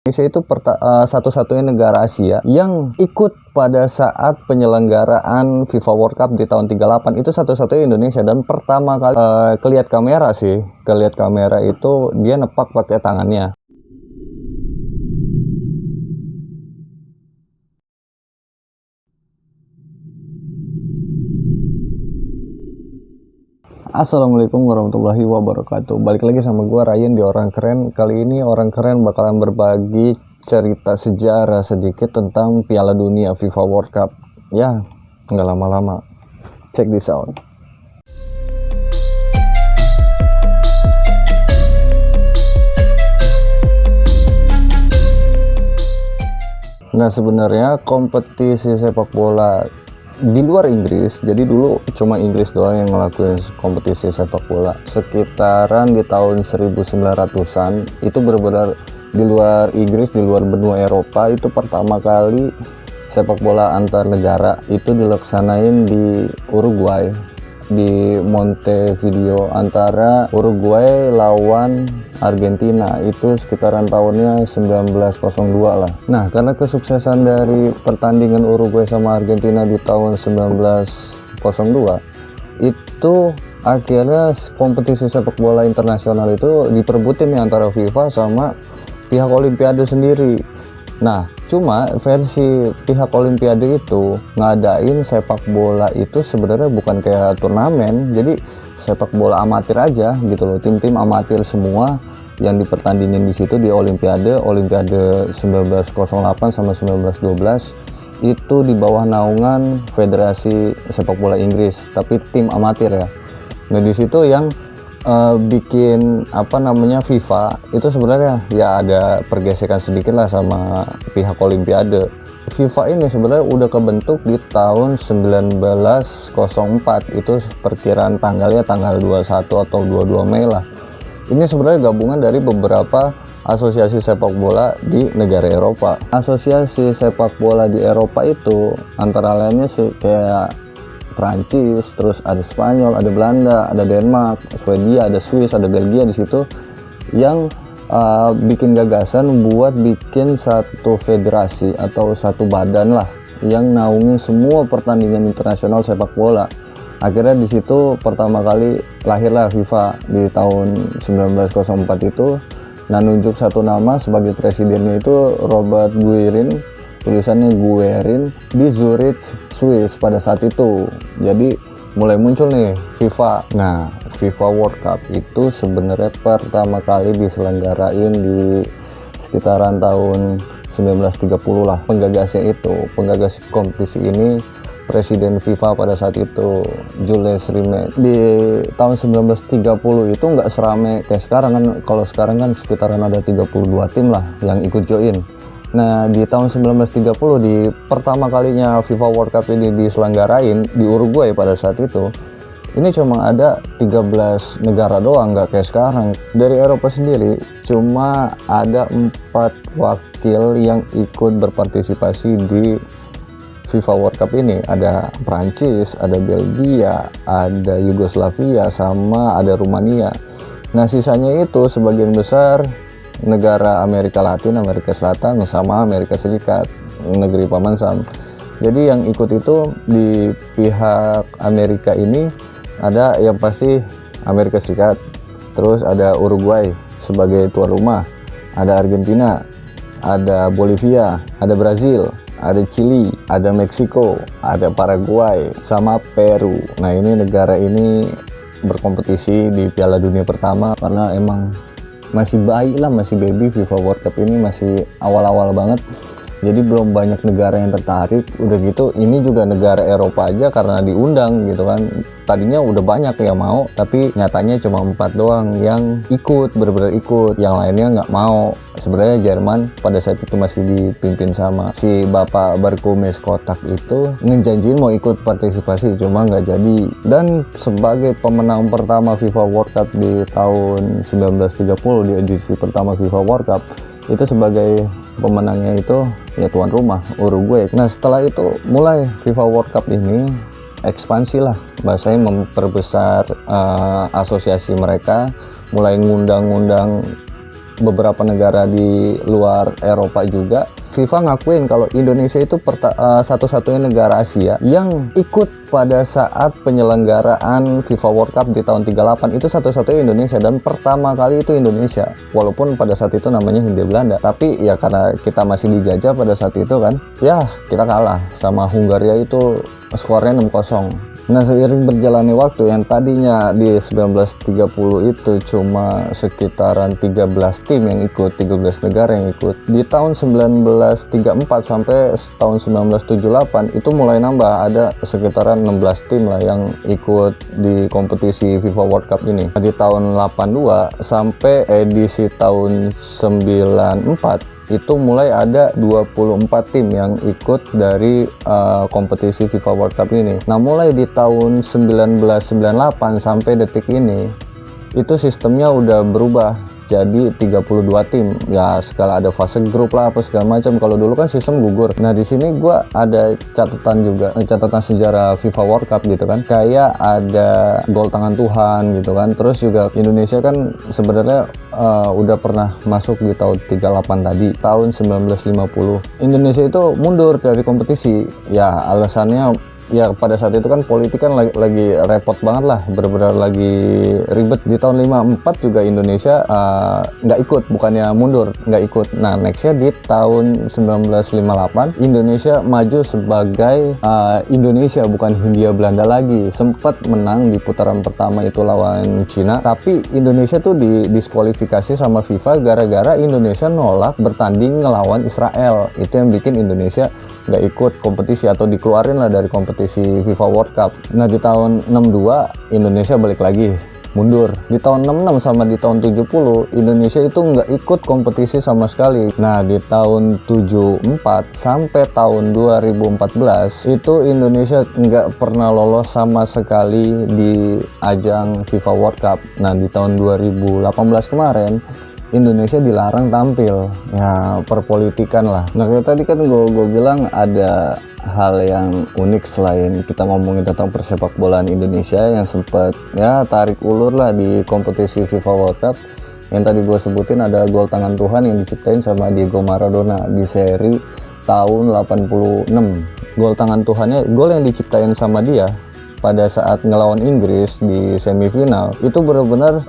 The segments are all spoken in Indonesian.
Indonesia itu satu-satunya negara Asia yang ikut pada saat penyelenggaraan FIFA World Cup di tahun 38. Itu satu-satunya Indonesia, dan pertama kali kelihat kamera sih, kelihat kamera itu dia nepak pakai tangannya. Assalamualaikum warahmatullahi wabarakatuh. Balik lagi sama gue Ryan di Orang Keren. Kali ini Orang Keren bakalan berbagi cerita sejarah sedikit tentang Piala Dunia FIFA World Cup. Ya, nggak lama-lama. Check this out. Nah, sebenarnya kompetisi sepak bola di luar Inggris, jadi dulu cuma Inggris doang yang ngelakuin kompetisi sepak bola. Sekitaran di tahun 1900-an itu benar-benar di luar Inggris, di luar benua Eropa, itu pertama kali sepak bola antar negara itu dilaksanain di Uruguay, di Montevideo, antara Uruguay lawan Argentina. Itu sekitaran tahunnya 1902 lah. Nah, karena kesuksesan dari pertandingan Uruguay sama Argentina di tahun 1902, itu akhirnya kompetisi sepak bola internasional itu diperbutin nih antara FIFA sama pihak Olimpiade sendiri. Nah, cuma versi pihak Olimpiade itu ngadain sepak bola itu sebenarnya bukan kayak turnamen, jadi sepak bola amatir aja gitu loh, tim-tim amatir semua yang dipertandingin di situ di Olimpiade 1908 sama 1912 itu di bawah naungan Federasi Sepak Bola Inggris, tapi tim amatir ya. Nah, di situ yang bikin FIFA itu sebenarnya ya ada pergesekan sedikit lah sama pihak Olimpiade. FIFA ini sebenarnya udah kebentuk di tahun 1904, itu perkiraan tanggalnya tanggal 21 atau 22 Mei lah. Ini sebenarnya gabungan dari beberapa asosiasi sepak bola di negara Eropa. Asosiasi sepak bola di Eropa itu antara lainnya sih kayak Prancis, terus ada Spanyol, ada Belanda, ada Denmark, Swedia, ada Swiss, ada Belgia di situ yang bikin gagasan buat bikin satu federasi atau satu badan lah yang naungin semua pertandingan internasional sepak bola. Akhirnya di situ pertama kali lahirlah FIFA di tahun 1904 itu. Nah, nunjuk satu nama sebagai presidennya itu Robert Guerin, tulisannya Guerin, di Zurich, Swiss pada saat itu. Jadi mulai muncul nih FIFA. Nah, FIFA World Cup itu sebenarnya pertama kali diselenggarain di sekitaran tahun 1930 lah. Penggagas kompetisi ini Presiden FIFA pada saat itu Jules Rimet. Di tahun 1930 itu nggak serame kayak sekarang kan. Kalau sekarang kan sekitaran ada 32 tim lah yang ikut join. Nah, di tahun 1930 di pertama kalinya FIFA World Cup ini diselenggarain di Uruguay pada saat itu. Ini cuma ada 13 negara doang, nggak kayak sekarang. Dari Eropa sendiri cuma ada 4 wakil yang ikut berpartisipasi di FIFA World Cup ini. Ada Prancis, ada Belgia, ada Yugoslavia, sama ada Rumania. Nah, sisanya itu sebagian besar negara Amerika Latin, Amerika Selatan, sama Amerika Serikat, negeri Paman Sam. Jadi yang ikut itu di pihak Amerika ini ada yang pasti Amerika Serikat, terus ada Uruguay sebagai tuan rumah, ada Argentina, ada Bolivia, ada Brazil, ada Chili, ada Meksiko, ada Paraguay, sama Peru. Nah, ini negara ini berkompetisi di Piala Dunia pertama karena emang masih bayi lah, masih baby. FIFA World Cup ini masih awal-awal banget, jadi belum banyak negara yang tertarik. Udah gitu ini juga negara Eropa aja karena diundang gitu kan. Tadinya udah banyak yang mau, tapi nyatanya cuma 4 doang yang ikut, bener-bener ikut, yang lainnya nggak mau. Sebenarnya Jerman pada saat itu masih dipimpin sama si Bapak Bartolomé Kotak itu ngejanjiin mau ikut partisipasi, cuma nggak jadi. Dan sebagai pemenang pertama FIFA World Cup di tahun 1930, di edisi pertama FIFA World Cup, itu sebagai pemenangnya itu ya tuan rumah Uruguay. Nah, setelah itu mulai FIFA World Cup ini ekspansi lah, bahasanya memperbesar asosiasi mereka, mulai ngundang-ngundang beberapa negara di luar Eropa juga, FIFA ngakuin kalau Indonesia itu satu-satunya negara Asia yang ikut pada saat penyelenggaraan FIFA World Cup di tahun 38. Itu satu-satunya Indonesia, dan pertama kali itu Indonesia, walaupun pada saat itu namanya Hindia Belanda. Tapi ya karena kita masih dijajah pada saat itu kan, ya kita kalah sama Hungaria, itu skornya 6-0. Nah, seiring berjalannya waktu, yang tadinya di 1930 itu cuma sekitaran 13 tim yang ikut, 13 negara yang ikut, di tahun 1934 sampai tahun 1978 itu mulai nambah, ada sekitaran 16 tim lah yang ikut di kompetisi FIFA World Cup ini. Di tahun 82 sampai edisi tahun 94 itu mulai ada 24 tim yang ikut dari kompetisi FIFA World Cup ini. Nah, mulai di tahun 1998 sampai detik ini, itu sistemnya udah berubah jadi 32 tim. Ya, segala ada fase grup lah, apa segala macam. Kalau dulu kan sistem gugur. Nah, di sini gua ada catatan juga, catatan sejarah FIFA World Cup gitu kan. Kayak ada gol tangan Tuhan gitu kan. Terus juga Indonesia kan sebenarnya udah pernah masuk di tahun 38 tadi. Tahun 1950 Indonesia itu mundur dari kompetisi. Ya, alasannya ya pada saat itu kan politik kan lagi repot banget lah, benar-benar lagi ribet. Di tahun 54 juga Indonesia nggak ikut, bukannya mundur, nggak ikut. Nah, nextnya di tahun 1958 Indonesia maju sebagai Indonesia, bukan Hindia Belanda lagi. Sempat menang di putaran pertama itu lawan Cina, tapi Indonesia tuh didiskualifikasi sama FIFA gara-gara Indonesia nolak bertanding ngelawan Israel. Itu yang bikin Indonesia nggak ikut kompetisi atau dikeluarin lah dari kompetisi FIFA World Cup. Nah, di tahun 62 Indonesia balik lagi mundur. Di tahun 66 sama di tahun 70 Indonesia itu nggak ikut kompetisi sama sekali. Nah, di tahun 74 sampai tahun 2014 itu Indonesia nggak pernah lolos sama sekali di ajang FIFA World Cup. Nah, di tahun 2018 kemarin Indonesia dilarang tampil. Ya, perpolitikan lah. Nah, kayak tadi kan gue bilang ada hal yang unik selain kita ngomongin tentang persepak bolaan Indonesia yang sempat ya tarik ulur lah di kompetisi FIFA World Cup. Yang tadi gue sebutin ada gol tangan Tuhan yang diciptain sama Diego Maradona di seri tahun 86. Gol tangan Tuhannya, gol yang diciptain sama dia pada saat ngelawan Inggris di semifinal itu benar-benar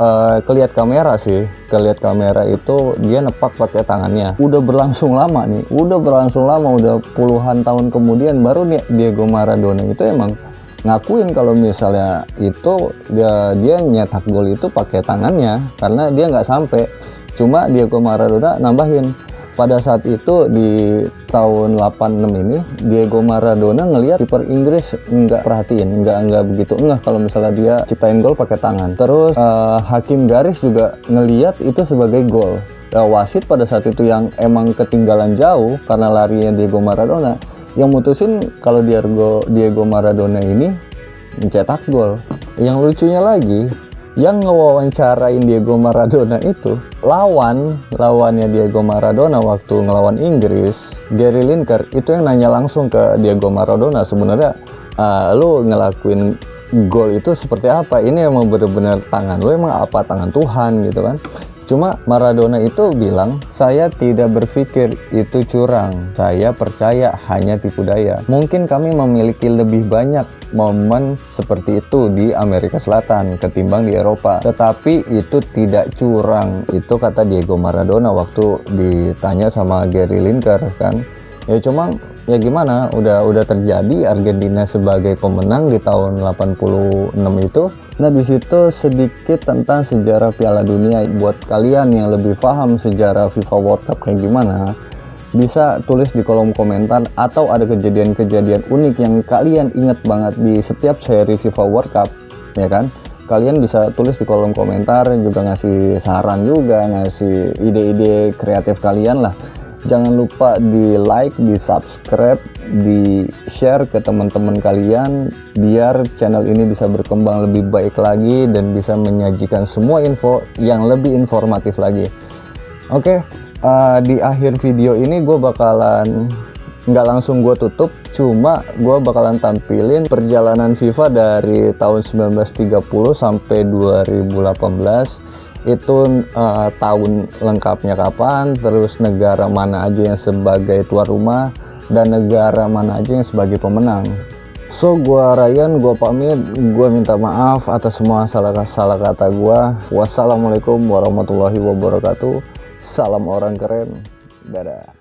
kelihat kamera sih, kelihat kamera itu dia nepak pakai tangannya. Udah berlangsung lama, udah puluhan tahun kemudian baru nih Diego Maradona itu emang ngakuin kalau misalnya itu dia nyetak gol itu pakai tangannya, karena dia nggak sampai. Cuma Diego Maradona nambahin, pada saat itu di tahun 86 ini Diego Maradona ngelihat kiper Inggris nggak perhatiin, nggak begitu kalau misalnya dia ciptain gol pakai tangan. Terus hakim garis juga ngelihat itu sebagai gol. Wasit pada saat itu yang emang ketinggalan jauh karena larinya Diego Maradona, yang mutusin kalau Diego Maradona ini mencetak gol. Yang lucunya lagi, yang ngewawancarain Diego Maradona itu lawannya Diego Maradona waktu ngelawan Inggris, Gary Lineker, itu yang nanya langsung ke Diego Maradona, sebenarnya lu ngelakuin gol itu seperti apa? Ini emang bener-bener tangan lu emang apa tangan Tuhan gitu kan? Cuma Maradona itu bilang, saya tidak berpikir itu curang, saya percaya hanya tipu daya. Mungkin kami memiliki lebih banyak momen seperti itu di Amerika Selatan ketimbang di Eropa, tetapi itu tidak curang. Itu kata Diego Maradona waktu ditanya sama Gary Lineker kan. Ya cuma ya gimana, udah terjadi, Argentina sebagai pemenang di tahun 86 itu. Nah, di situ sedikit tentang sejarah Piala Dunia. Buat kalian yang lebih paham sejarah FIFA World Cup kayak gimana, bisa tulis di kolom komentar, atau ada kejadian-kejadian unik yang kalian inget banget di setiap seri FIFA World Cup, ya kan? Kalian bisa tulis di kolom komentar, juga ngasih saran juga, ngasih ide-ide kreatif kalian lah. Jangan lupa di like, di subscribe, di share ke teman-teman kalian biar channel ini bisa berkembang lebih baik lagi dan bisa menyajikan semua info yang lebih informatif lagi. Oke, di akhir video ini gue bakalan nggak langsung gue tutup, cuma gue bakalan tampilin perjalanan FIFA dari tahun 1930 sampai 2018 itu tahun lengkapnya kapan, terus negara mana aja yang sebagai tuan rumah, dan negara mana aja yang sebagai pemenang. So, gua Ryan, gua pamit, gua minta maaf atas semua salah kata gua. Wassalamualaikum warahmatullahi wabarakatuh. Salam orang keren. Dadah.